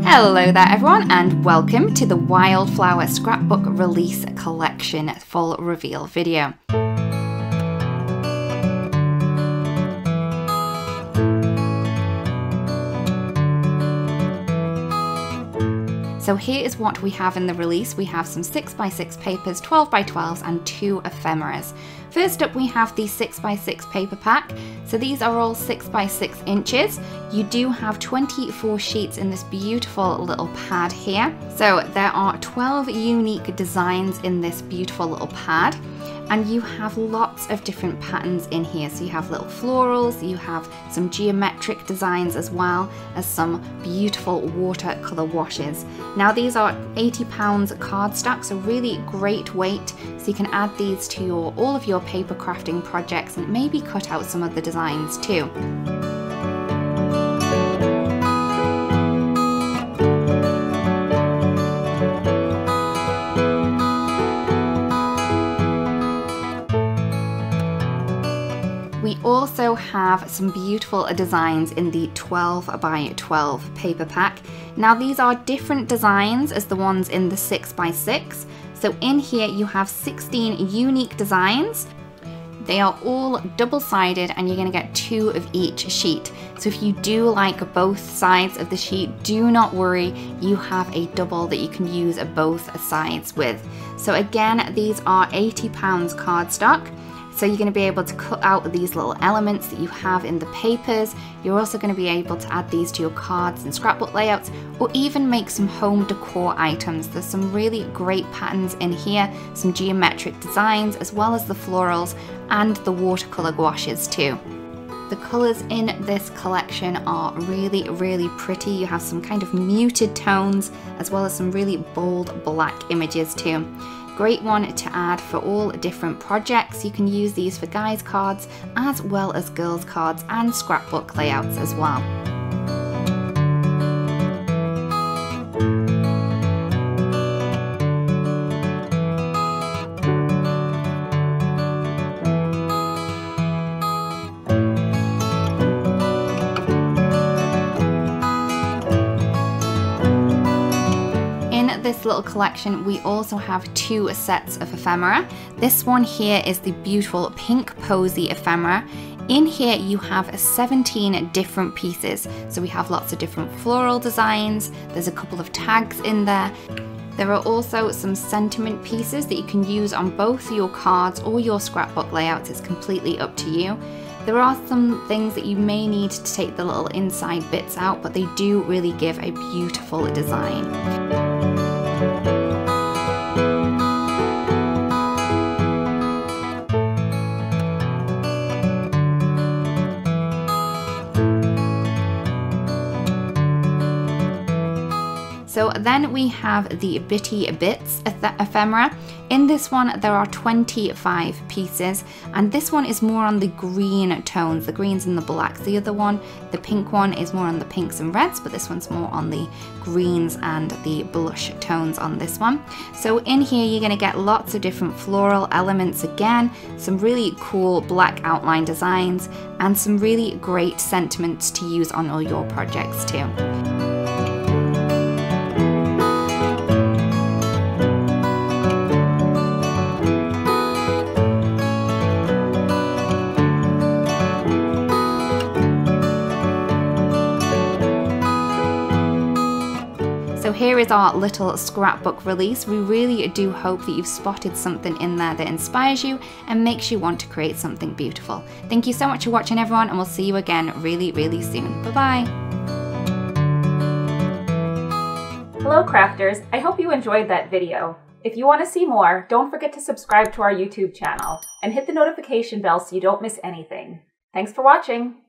Hello there everyone, and welcome to the Wildflower Scrapbook Release Collection full reveal video. So here is what we have in the release. We have some 6x6 papers, 12x12s and 2 ephemeras. First up we have the 6x6 paper pack. So these are all 6x6 inches. You do have 24 sheets in this beautiful little pad here. So there are 12 unique designs in this beautiful little pad. And you have lots of different patterns in here. So you have little florals, you have some geometric designs as well as some beautiful watercolor washes. Now these are 80 pounds cardstock, so really great weight. So you can add these to all of your paper crafting projects and maybe cut out some of the designs too. We also have some beautiful designs in the 12x12 paper pack. Now these are different designs as the ones in the 6x6. So in here you have 16 unique designs. They are all double-sided and you're going to get 2 of each sheet. So if you do like both sides of the sheet, do not worry, you have a double that you can use both sides with. So again, these are 80 pounds cardstock. So you're going to be able to cut out these little elements that you have in the papers. You're also going to be able to add these to your cards and scrapbook layouts, or even make some home decor items. There's some really great patterns in here, some geometric designs, as well as the florals and the watercolor gouaches too. The colors in this collection are really, really pretty. You have some kind of muted tones, as well as some really bold black images too. Great one to add for all different projects. You can use these for guys cards as well as girls cards and scrapbook layouts as well. This little collection, we also have 2 sets of ephemera. This one here is the beautiful pink Posy ephemera. In here you have 17 different pieces. So we have lots of different floral designs. There's a couple of tags in there. There are also some sentiment pieces that you can use on both your cards or your scrapbook layouts. It's completely up to you. There are some things that you may need to take the little inside bits out, but they do really give a beautiful design. So then we have the Bitty Bits ephemera. In this one there are 25 pieces, and this one is more on the green tones, the greens and the blacks. The other one, the pink one, is more on the pinks and reds, but this one's more on the greens and the blush tones on this one. So in here you're going to get lots of different floral elements again, some really cool black outline designs, and some really great sentiments to use on all your projects too. So here is our little scrapbook release. We really do hope that you've spotted something in there that inspires you and makes you want to create something beautiful. Thank you so much for watching everyone, and we'll see you again really, really soon. Bye-bye. Hello crafters, I hope you enjoyed that video. If you want to see more, don't forget to subscribe to our YouTube channel and hit the notification bell so you don't miss anything. Thanks for watching.